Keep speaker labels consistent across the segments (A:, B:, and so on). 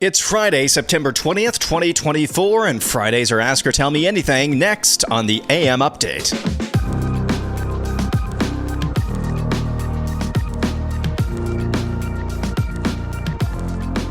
A: It's Friday, September 20th, 2024, and Fridays are Ask or Tell Me Anything next on the AM Update.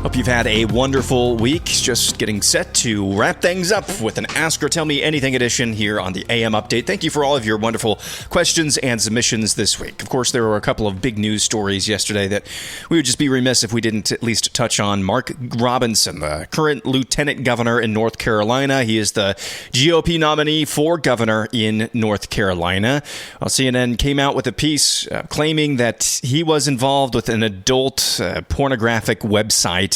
A: Hope you've had a wonderful week. Just getting set to wrap things up with an Ask or Tell Me Anything edition here on the AM Update. Thank you for all of your wonderful questions and submissions this week. Of course, there were a couple of big news stories yesterday that we would just be remiss if we didn't at least touch on. Mark Robinson, the current lieutenant governor in North Carolina. He is the GOP nominee for governor in North Carolina. Well, CNN came out with a piece claiming that he was involved with an adult pornographic website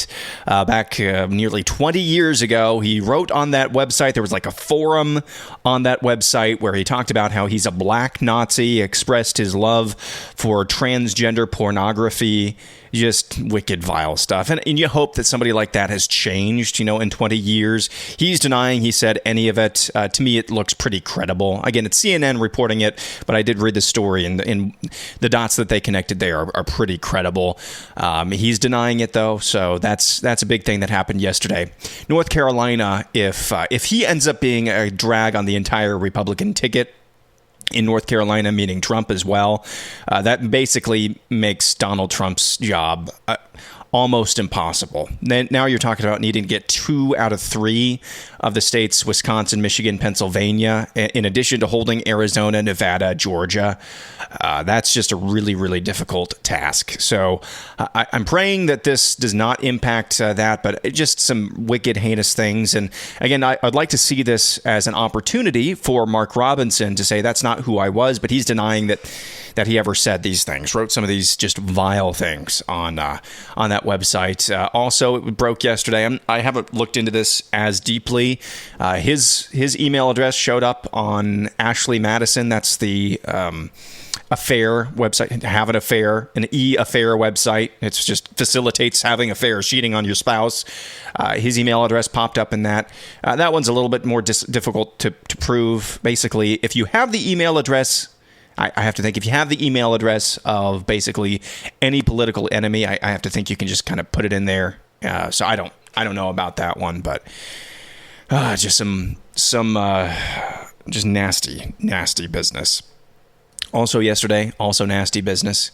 A: back nearly 20 years ago. He wrote on that website, there was like a forum on that website where he talked about how he's a black Nazi, expressed his love for transgender pornography, just wicked, vile stuff. And you hope that somebody like that has changed, in 20 years. He's denying he said any of it. To me, it looks pretty credible. Again, it's CNN reporting it, but I did read the story, and the dots that they connected there are pretty credible. He's denying it, though, so that's a big thing that happened yesterday. North Carolina, if he ends up being a drag on the entire Republican ticket in North Carolina, meaning Trump as well, that basically makes Donald Trump's job almost impossible. Now you're talking about needing to get 2 out of 3 of the states, Wisconsin, Michigan, Pennsylvania, in addition to holding Arizona, Nevada, Georgia. That's just a really, really difficult task. So I'm praying that this does not impact that, but just some wicked, heinous things. And again, I'd like to see this as an opportunity for Mark Robinson to say that's not who I was, but he's denying that he ever said these things, wrote some of these just vile things on that website. Also, it broke yesterday. I haven't looked into this as deeply. His email address showed up on Ashley Madison. That's the affair website, Have an Affair, an e-affair website. It just facilitates having affairs, cheating on your spouse. His email address popped up in that. That one's a little bit more difficult to prove. Basically, if you have the email address, I have to think, if you have the email address of basically any political enemy, I have to think you can just kind of put it in there. So I don't know about that one, but just some just nasty business. Also yesterday, also nasty business.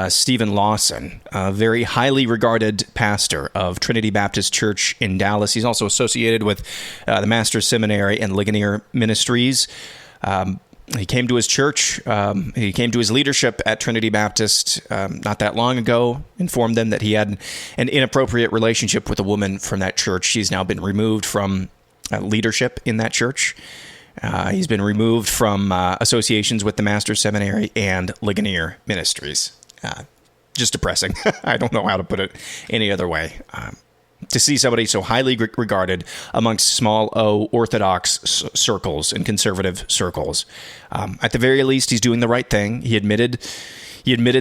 A: Stephen Lawson, a very highly regarded pastor of Trinity Baptist Church in Dallas. He's also associated with the Master's Seminary and Ligonier Ministries. He came to his church. He came to his leadership at Trinity Baptist not that long ago, informed them that he had an inappropriate relationship with a woman from that church. She's now been removed from leadership in that church. He's been removed from associations with the Master's Seminary and Ligonier Ministries. Just depressing. I don't know how to put it any other way. To see somebody so highly regarded amongst small O Orthodox circles and conservative circles. At the very least, he's doing the right thing. He admitted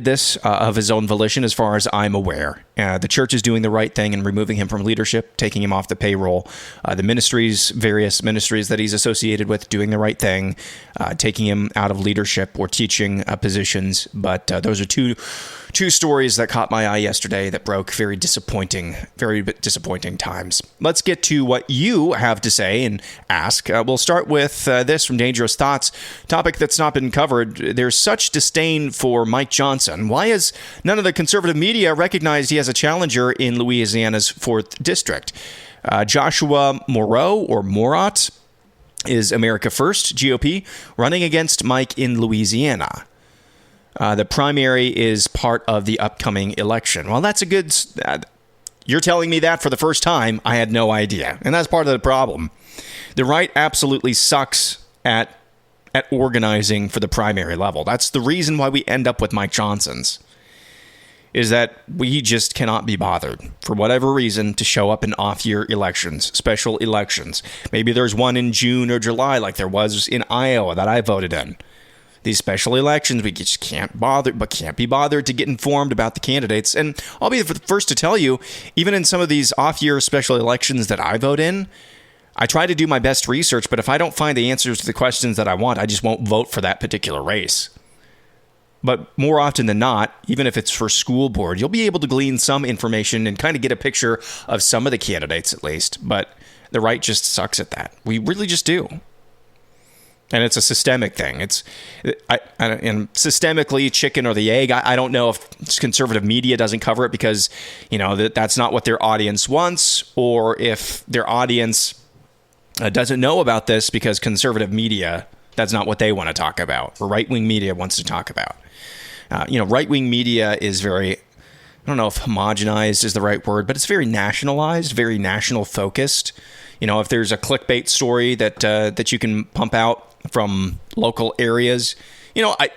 A: this of his own volition, as far as I'm aware. The church is doing the right thing in removing him from leadership, taking him off the payroll. The various ministries that he's associated with, doing the right thing, taking him out of leadership or teaching positions. But those are two stories that caught my eye yesterday that broke. Very disappointing times. Let's get to what you have to say and ask. We'll start with this from Dangerous Thoughts, topic that's not been covered. There's such disdain for Mike Johnson. Why has none of the conservative media recognized he has a challenger in Louisiana's 4th District? Joshua Morat is America First, GOP, running against Mike in Louisiana. The primary is part of the upcoming election. Well, that's a good... you're telling me that for the first time. I had no idea. And that's part of the problem. The right absolutely sucks at organizing for the primary level. That's the reason why we end up with Mike Johnson's, is that we just cannot be bothered, for whatever reason, to show up in off-year elections, special elections. Maybe there's one in June or July like there was in Iowa that I voted in. These special elections, we just can't be bothered to get informed about the candidates. And I'll be the first to tell you, even in some of these off-year special elections that I vote in, I try to do my best research, but if I don't find the answers to the questions that I want, I just won't vote for that particular race. But more often than not, even if it's for school board, you'll be able to glean some information and kind of get a picture of some of the candidates at least. But the right just sucks at that. We really just do. And it's a systemic thing. And systemically, chicken or the egg. I don't know if conservative media doesn't cover it because, that's not what their audience wants, or if their audience doesn't know about this because conservative media, that's not what they want to talk about, or right-wing media wants to talk about. Right-wing media is very, I don't know if homogenized is the right word, but it's very nationalized, very national focused. If there's a clickbait story that you can pump out from local areas, I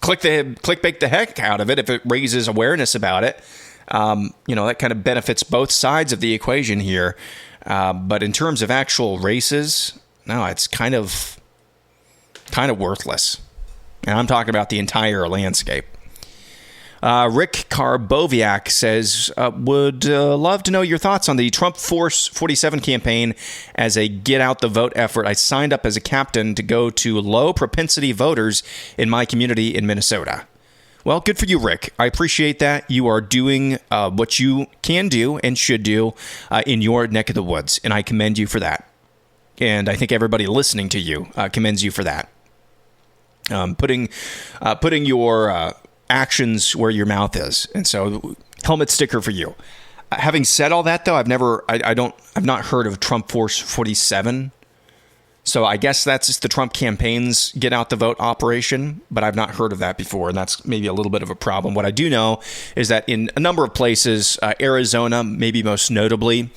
A: clickbait the heck out of it if it raises awareness about it. That kind of benefits both sides of the equation here. But in terms of actual races, no, it's kind of worthless. And I'm talking about the entire landscape. Rick Karboviak says, would love to know your thoughts on the Trump Force 47 campaign as a get out the vote effort. I signed up as a captain to go to low propensity voters in my community in Minnesota. Well, good for you, Rick. I appreciate that. You are doing what you can do and should do in your neck of the woods, and I commend you for that. And I think everybody listening to you commends you for that. Putting your actions where your mouth is. And so, helmet sticker for you. Having said all that, though, I've not heard of Trump Force 47. So I guess that's just the Trump campaign's get out the vote operation, but I've not heard of that before, and that's maybe a little bit of a problem. What I do know is that in a number of places, Arizona, maybe most notably,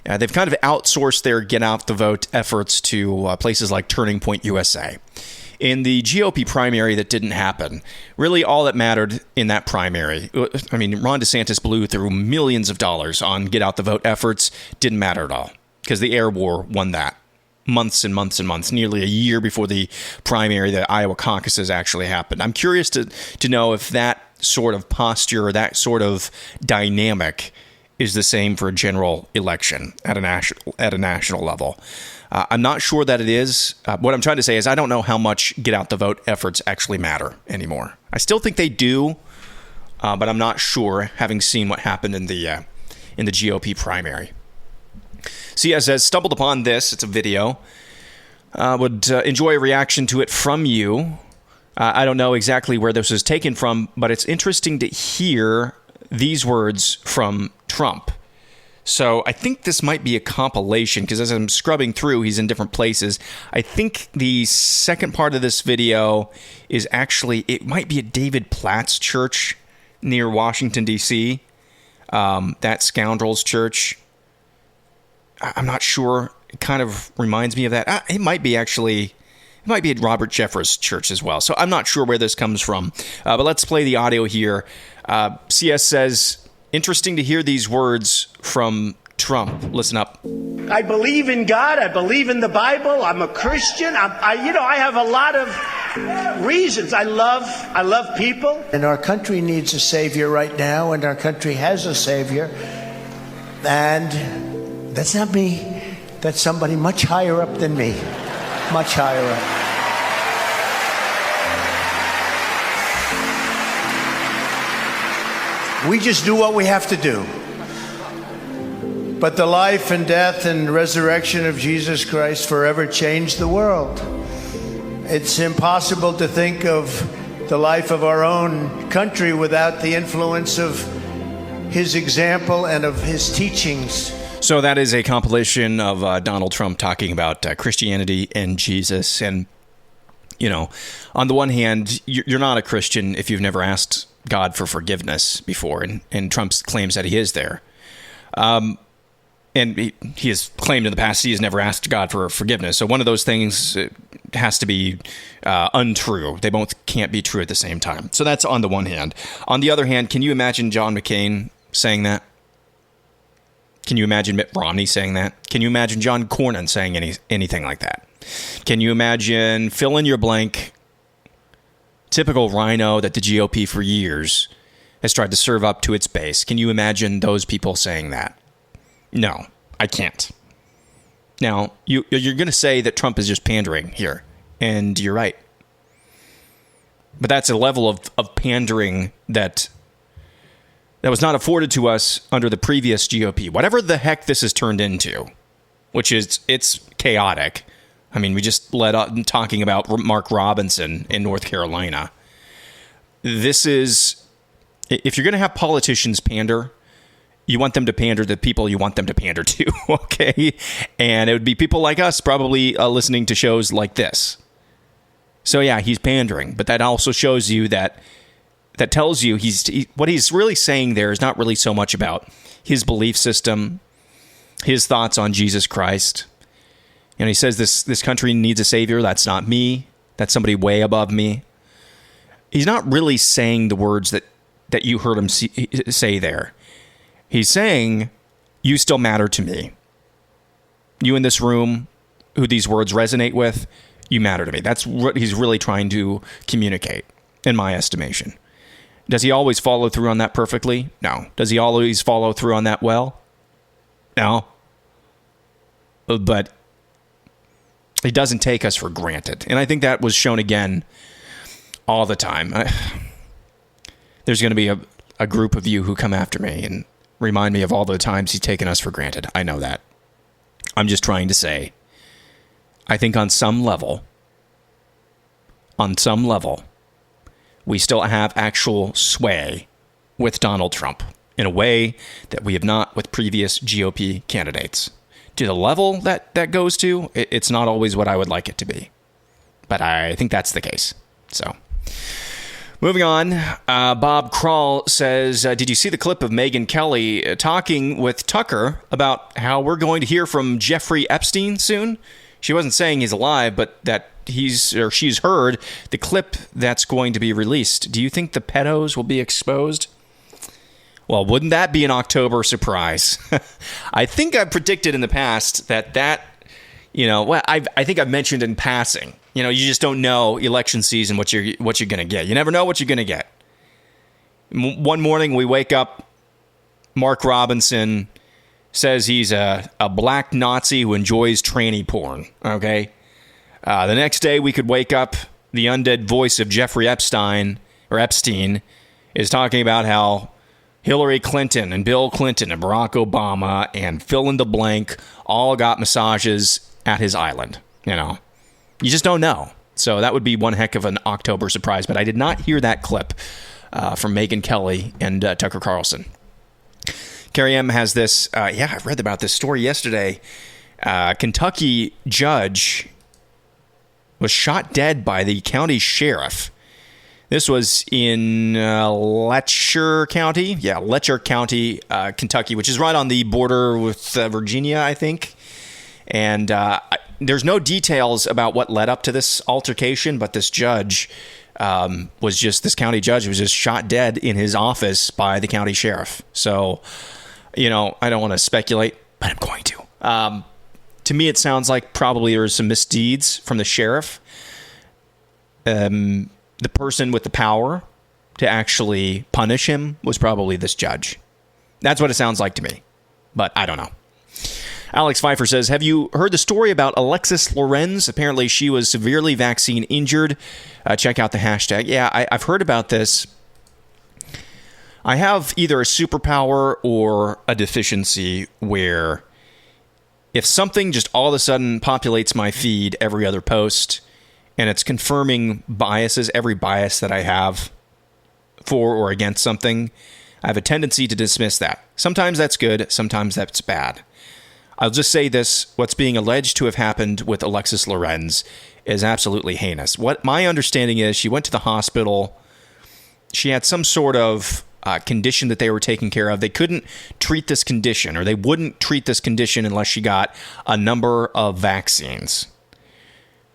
A: they've kind of outsourced their get out the vote efforts to places like Turning Point USA. In the GOP primary that didn't happen, really all that mattered in that primary, Ron DeSantis blew through millions of dollars on get out the vote efforts, didn't matter at all, because the air war won that months and months and months, nearly a year before the primary, the Iowa caucuses actually happened. I'm curious to know if that sort of posture or that sort of dynamic is the same for a general election at a national level. I'm not sure that it is. What I'm trying to say is I don't know how much get out the vote efforts actually matter anymore. I still think they do, but I'm not sure, having seen what happened in the GOP primary. CS says, stumbled upon this. It's a video. Would enjoy a reaction to it from you. I don't know exactly where this was taken from, but it's interesting to hear these words from Trump. So I think this might be a compilation, because as I'm scrubbing through, he's in different places. I think the second part of this video is actually, it might be at David Platt's church near Washington, D.C., that scoundrel's church. I'm not sure. It kind of reminds me of that. It might be at Robert Jeffress' church as well. So I'm not sure where this comes from. But let's play the audio here. CS says, interesting to hear these words from Trump. Listen up.
B: I believe in God. I believe in the Bible. I'm a Christian. I have a lot of reasons. I love people.
C: And our country needs a savior right now, and our country has a savior. And that's not me. That's somebody much higher up than me. Much higher up. We just do what we have to do. But the life and death and resurrection of Jesus Christ forever changed the world. It's impossible to think of the life of our own country without the influence of his example and of his teachings.
A: So that is a compilation of Donald Trump talking about Christianity and Jesus. And, you know, on the one hand, you're not a Christian if you've never asked God for forgiveness before. And Trump claims that he is there. And he has claimed in the past he has never asked God for forgiveness. So one of those things has to be untrue. They both can't be true at the same time. So that's on the one hand. On the other hand, can you imagine John McCain saying that? Can you imagine Mitt Romney saying that? Can you imagine John Cornyn saying anything like that? Can you imagine, fill in your blank, typical rhino that the GOP for years has tried to serve up to its base? Can you imagine those people saying that? No, I can't. Now, you're going to say that Trump is just pandering here, and you're right. But that's a level of pandering that was not afforded to us under the previous GOP. Whatever the heck this has turned into, which is, it's chaotic. I mean, we just led on talking about Mark Robinson in North Carolina. This is, if you're going to have politicians pander, you want them to pander to the people you want them to pander to, okay? And it would be people like us probably listening to shows like this. So yeah, he's pandering, but that also shows you that tells you what he's really saying there is not really so much about his belief system, his thoughts on Jesus Christ. You know, he says this country needs a savior. That's not me. That's somebody way above me. He's not really saying the words that you heard him say there. He's saying, you still matter to me. You in this room, who these words resonate with, you matter to me. That's what he's really trying to communicate, in my estimation. Does he always follow through on that perfectly? No. Does he always follow through on that well? No. But he doesn't take us for granted. And I think that was shown again all the time. There's going to be a group of you who come after me and remind me of all the times he's taken us for granted. I know that. I'm just trying to say, I think on some level, we still have actual sway with Donald Trump in a way that we have not with previous GOP candidates. To the level that goes to, it's not always what I would like it to be. But I think that's the case. So, moving on, Bob Krall says, did you see the clip of Megyn Kelly talking with Tucker about how we're going to hear from Jeffrey Epstein soon? She wasn't saying he's alive, but that she's heard the clip that's going to be released. Do you think the pedos will be exposed? Well, wouldn't that be an October surprise? I think I've predicted in the past that I think I've mentioned in passing. You know, you just don't know election season what you're going to get. You never know what you're going to get. One morning we wake up, Mark Robinson says he's a black Nazi who enjoys tranny porn, okay? The next day we could wake up, the undead voice of Jeffrey Epstein is talking about how Hillary Clinton and Bill Clinton and Barack Obama and fill in the blank all got massages at his island, you know? You just don't know. So that would be one heck of an October surprise, but I did not hear that clip from Megyn Kelly and Tucker Carlson. Carrie M has this, I read about this story yesterday. Kentucky judge was shot dead by the county sheriff. This was in Letcher County. Yeah, Letcher County, Kentucky, which is right on the border with Virginia, I think. And there's no details about what led up to this altercation, but this judge this county judge was just shot dead in his office by the county sheriff. So, you know, I don't want to speculate, but I'm going to. To me, it sounds like probably there was some misdeeds from the sheriff. The person with the power to actually punish him was probably this judge. That's what it sounds like to me, but I don't know. Alex Pfeiffer says, have you heard the story about Alexis Lorenz? Apparently she was severely vaccine injured. Check out the hashtag. Yeah, I've heard about this. I have either a superpower or a deficiency where if something just all of a sudden populates my feed every other post and it's confirming biases, every bias that I have for or against something, I have a tendency to dismiss that. Sometimes that's good, sometimes that's bad. I'll just say this, what's being alleged to have happened with Alexis Lorenz is absolutely heinous. What my understanding is, she went to the hospital, she had some sort of condition that they were taking care of. They couldn't treat this condition, or they wouldn't treat this condition unless she got a number of vaccines.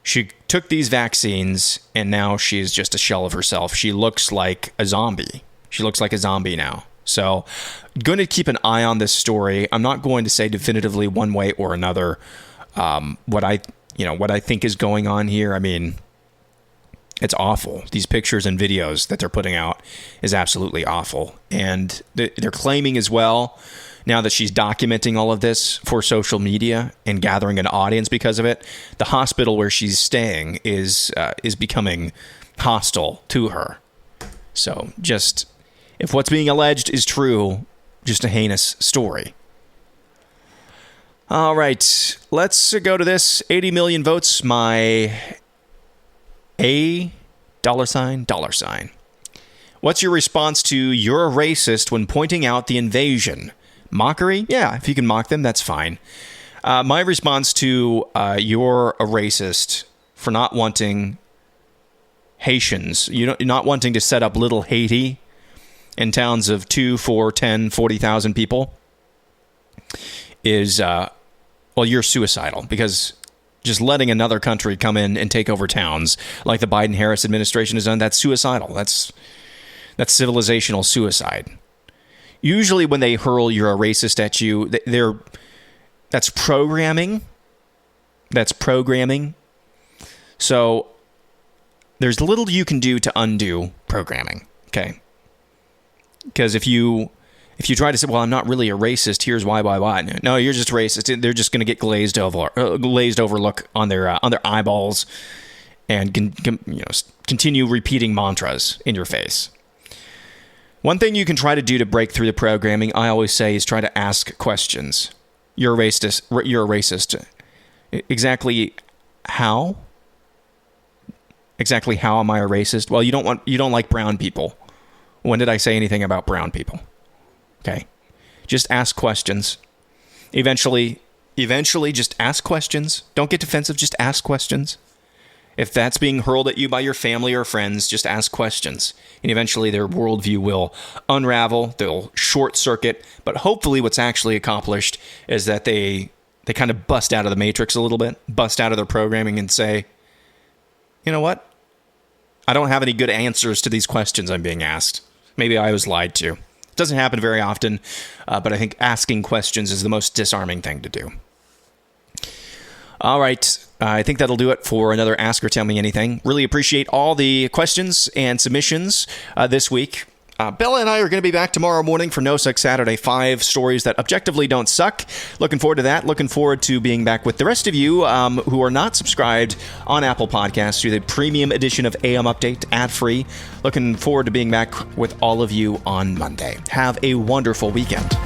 A: She took these vaccines, and now she's just a shell of herself. She looks like a zombie. She looks like a zombie now. So, going to keep an eye on this story. I'm not going to say definitively one way or another what I think is going on here. I mean, it's awful. These pictures and videos that they're putting out is absolutely awful. And they're claiming as well, now that she's documenting all of this for social media and gathering an audience because of it, the hospital where she's staying is becoming hostile to her. So just, if what's being alleged is true, just a heinous story. All right, let's go to this. 80 million votes, my $. What's your response to "you're a racist" when pointing out the invasion? Mockery? Yeah, if you can mock them, that's fine. My response to "you're a racist" for not wanting Haitians, not wanting to set up little Haiti in towns of 2, 4, 10, 40,000 people is, you're suicidal, because just letting another country come in and take over towns like the Biden-Harris administration has done, that's suicidal. That's civilizational suicide. Usually when they hurl "you're a racist" at you, that's programming. That's programming. So there's little you can do to undo programming, okay? Because if you try to say, "well, I'm not really a racist, here's why." No, you're just racist. They're just going to get glazed over look on their eyeballs and continue repeating mantras in your face. One thing you can try to do to break through the programming, I always say, is try to ask questions. You're a racist. You're a racist. Exactly how? Exactly how am I a racist? Well, you don't like brown people. When did I say anything about brown people? Okay. Just ask questions. Eventually just ask questions. Don't get defensive, just ask questions. If that's being hurled at you by your family or friends, just ask questions. And eventually their worldview will unravel, they'll short circuit, but hopefully what's actually accomplished is that they kind of bust out of the matrix a little bit, bust out of their programming and say, "You know what? I don't have any good answers to these questions I'm being asked. Maybe I was lied to." It doesn't happen very often, but I think asking questions is the most disarming thing to do. All right. I think that'll do it for another Ask or Tell Me Anything. Really appreciate all the questions and submissions this week. Bella and I are going to be back tomorrow morning for No Suck Saturday. 5 stories that objectively don't suck. Looking forward to that. Looking forward to being back with the rest of you who are not subscribed on Apple Podcasts to the premium edition of AM Update, ad-free. Looking forward to being back with all of you on Monday. Have a wonderful weekend.